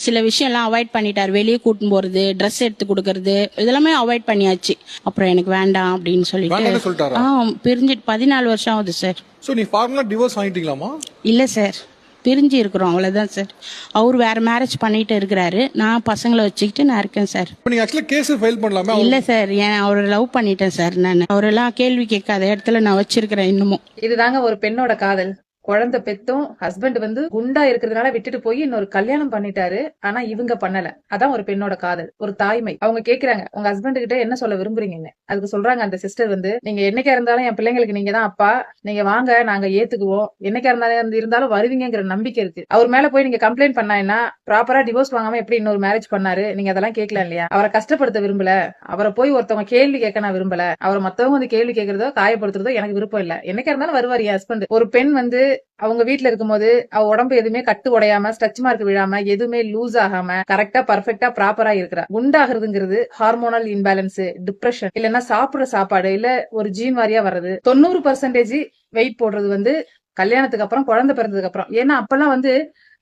சில விஷயம்லாம் அவாய்ட் பண்ணிட்டார். வெளியே கூட்டின்னு போறது, ட்ரெஸ் எடுத்து கொடுக்கறது, இதெல்லாமே அவாய்ட் பண்ணியாச்சு. அப்புறம் எனக்கு வேண்டாம் அப்படின்னு வேண்டாம்னு சொல்லிட்டு சொல்லிட்டாரா? பிரிஞ்சிட்டு 14 வருஷம் ஆகுது சார். சோ நீ ஃபார்மலா டிவோர்ஸ் வாங்கிட்டீங்களாமா? இல்ல சார், பிரிஞ்சு இருக்கிறோம் அவ்வளவுதான் சார். அவர் வேற மேரேஜ் பண்ணிட்டு இருக்கிறாரு, நான் பசங்களை வச்சுக்கிட்டு நான் இருக்கேன் சார். இப்ப நீங்க ஆக்சுவலா கேஸ் ஃபைல் பண்ணலாமே? இல்ல சார், ஏன் அவரை லவ் பண்ணிட்டேன் சார். நான் அவரெல்லாம் கேள்வி கேட்காத இடத்துல நான் வச்சிருக்கிறேன் இன்னமும். இதுதாங்க ஒரு பெண்ணோட காதல். குழந்தை பெத்தும் ஹஸ்பண்ட் வந்து குண்டா இருக்கிறதுனால விட்டுட்டு போய் இன்னொரு கல்யாணம் பண்ணிட்டாரு. ஆனா இவங்க பண்ணல. அதான் ஒரு பெண்ணோட காதல், ஒரு தாய்மை. அவங்க கேக்குறாங்க, உங்க ஹஸ்பண்ட் கிட்ட என்ன சொல்ல விரும்புறீங்கன்னு. அதுக்கு சொல்றாங்க அந்த சிஸ்டர் வந்து, நீங்க என்னைக்கா இருந்தாலும் என் பிள்ளைங்களுக்கு நீங்க தான் அப்பா, நீங்க வாங்க நாங்க ஏத்துக்குவோம், என்னைக்கா இருந்தாலும் வருவீங்கிற நம்பிக்கை இருக்கு. அவர் மேல போய் நீங்க கம்ப்ளைண்ட் பண்ணா ப்ராப்பரா டிவோர்ஸ் வாங்காம எப்படி இன்னொரு மேரேஜ் பண்ணாரு, நீங்க அதெல்லாம் கேட்கலாம் இல்லையா? அவரை கஷ்டப்படுத்த விரும்பல, அவரை போய் ஒருத்தவங்க கேள்வி கேட்க நான் விரும்பல, அவரை மத்தவங்க வந்து கேள்வி கேட்கறதோ காயப்படுத்துறதோ எனக்கு விருப்பம் இல்ல. என்னைக்கா இருந்தாலும் வருவார் என் ஹஸ்பண்ட். ஒரு பெண் வந்து அவங்க வீட்டுல இருக்கும்போது அவ உடம்பு எதுவுமே கட்டு உடையாம, ஸ்ட்ரெச் மார்க் விழாம, எதுவுமே லூஸ் ஆகாம கரெக்டா பர்ஃபெக்டா ப்ராப்பரா இருக்கிறா. குண்டாகிறதுங்கிறது ஹார்மோனல் இன்பேலன்ஸ், டிப்ரெஷன், இல்லன்னா சாப்பிடுற சாப்பாடு, இல்ல ஒரு ஜீன் வாரியா வர்றது. 90% வெயிட் போடுறது வந்து கல்யாணத்துக்கு அப்புறம், குழந்தை பிறந்ததுக்கு அப்புறம். ஏன்னா அப்பெல்லாம் வந்து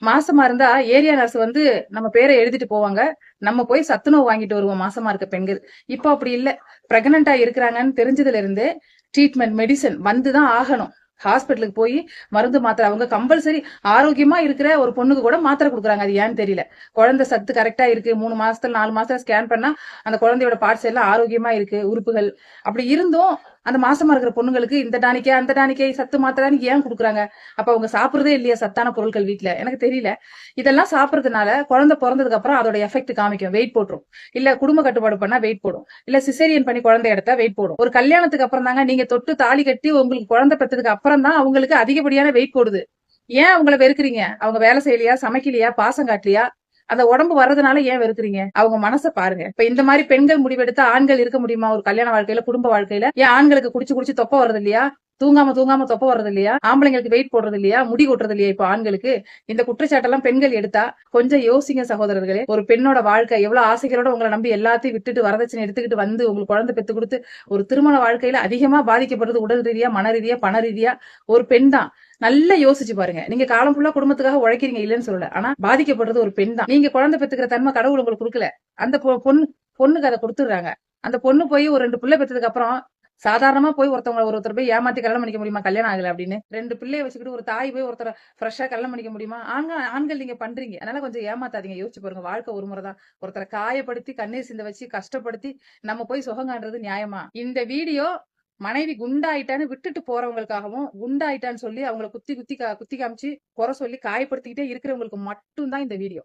மாசமா இருந்தா ஏரியா நர்ஸ் வந்து நம்ம பேரை எழுதிட்டு போவாங்க, நம்ம போய் சத்துணவு வாங்கிட்டு வருவோம் மாசமா இருக்க பெண்கள். இப்போ அப்படி இல்ல. பிரெக்னண்டா இருக்கிறாங்கன்னு தெரிஞ்சதுல இருந்து ட்ரீட்மெண்ட், மெடிசன் வந்துதான் ஆகணும். ஹாஸ்பிட்டலுக்கு போய் மருந்து மாத்திரை, அவங்க கம்பல்சரி ஆரோக்கியமா இருக்கிற ஒரு பொண்ணுக்கு கூட மாத்திரை கொடுக்குறாங்க. அது ஏன்னு தெரியல. குழந்தை சத்து கரெக்டா இருக்கு, 3 மாசத்துல 4 மாசத்துல ஸ்கேன் பண்ணா அந்த குழந்தையோட பார்ட்ஸ் எல்லாம் ஆரோக்கியமா இருக்கு, உறுப்புகள். அப்படி இருந்தும் அந்த மாசமா இருக்கிற பொண்ணுங்களுக்கு இந்த டானிக்கே அந்த டானிக்கே சத்து மாத்திரை ஏன் கொடுக்குறாங்க? அப்ப அவங்க சாப்பிடுறதே இல்லையா சத்தான பொருட்கள் வீட்டுல? எனக்கு தெரியல. இதெல்லாம் சாப்பிடறதுனால குழந்தை பிறந்ததுக்கு அப்புறம் அதோட எஃபெக்ட் காமிக்கும், வெயிட் போட்டுரும். இல்ல குடும்ப கட்டுப்பாடு பண்ணா வெயிட் போடும், இல்ல சிசேரியன் பண்ணி குழந்தை எடுத்தா வெயிட் போடும். ஒரு கல்யாணத்துக்கு அப்புறம் தாங்க, நீங்க தொட்டு தாலி கட்டி உங்களுக்கு குழந்தை பெற்றதுக்கு அப்புறம் தான் அவங்களுக்கு அதிகப்படியான வெயிட் போடுது. ஏன் அவங்கள வெறுக்கிறீங்க? அவங்க வேலை செய்யலையா, சமைக்கலையா, பாசம் காட்டலையா? அந்த உடம்பு வர்றதுனால ஏன் வெறுக்கிறீங்க? அவங்க மனசை பாருங்க. இப்ப இந்த மாதிரி பெண்கள் முடிவெடுத்தா ஆண்கள் இருக்க முடியுமா ஒரு கல்யாண வாழ்க்கையில, குடும்ப வாழ்க்கையில? ஏன் ஆண்களுக்கு குடிச்சு குடிச்சு தொப்ப வர்றது இல்லையா? தூங்காம தொப்ப வர்றது இல்லையா? ஆம்பளைங்களுக்கு வெயிட் போடுறது இல்லையா? முடி கொட்டுறது இல்லையா? இப்ப ஆண்களுக்கு இந்த குற்றச்சாட்டெல்லாம் பெண்கள் எடுத்தா கொஞ்சம் யோசிங்க சகோதரர்களே. ஒரு பெண்ணோட வாழ்க்கை எவ்வளவு ஆசைகளோட உங்களை நம்பி எல்லாத்தையும் விட்டுட்டு வரதட்சணை எடுத்துக்கிட்டு வந்து உங்களுக்கு குழந்தை பெத்து கொடுத்து ஒரு திருமண வாழ்க்கையில அதிகமா பாதிக்கப்படுறது உடல் ரீதியா, மன ரீதியா, பண ரீதியா ஒரு பெண் தான். நல்லா யோசிச்சு பாருங்க. நீங்க காலம் ஃபுல்லா குடும்பத்துக்காக உழைக்கிறீங்க, இல்லன்னு சொல்லல. ஆனா பாதிக்கப்படுறது ஒரு பெண் தான். நீங்க குழந்தை பெத்துக்கிற தன்மை கடவுள் உங்களுக்கு கொடுக்கல. அந்த பொண்ணுக்கு அதை கொடுத்துடுறாங்க. அந்த பொண்ணு போய் ஒரு 2 பிள்ளை பெற்றதுக்கு அப்புறம் சாதாரணமா போய் ஒருத்தர் போய் ஏமாத்தி கல்யாணம் பண்ணிக்க முடியுமா? கல்யாணம் ஆகல அப்படின்னு 2 பிள்ளைய வச்சுக்கிட்டு ஒரு தாய் போய் ஒருத்தர ஃப்ரெஷ்ஷா கல்யாணம் பண்ணிக்க முடியுமா? ஆண்கள் நீங்க பண்றீங்க. அதனால கொஞ்சம் ஏமாத்தாதீங்க. யோசிச்சு பாருங்க. வாழ்க்கை ஒரு முறைதான். ஒருத்தரை காயப்படுத்தி கண்ணீர் சிந்த வச்சு கஷ்டப்படுத்தி நம்ம போய் சுகங்கான்றது நியாயமா? இந்த வீடியோ மனைவி குண்டாயிட்டான்னு விட்டுட்டு போறவங்களுக்காகவும், குண்டாயிட்டான்னு சொல்லி அவங்களை குத்தி குத்தி காமிச்சு குறை சொல்லி காயப்படுத்திக்கிட்டே இருக்கிறவங்களுக்கு மட்டும் தான் இந்த வீடியோ.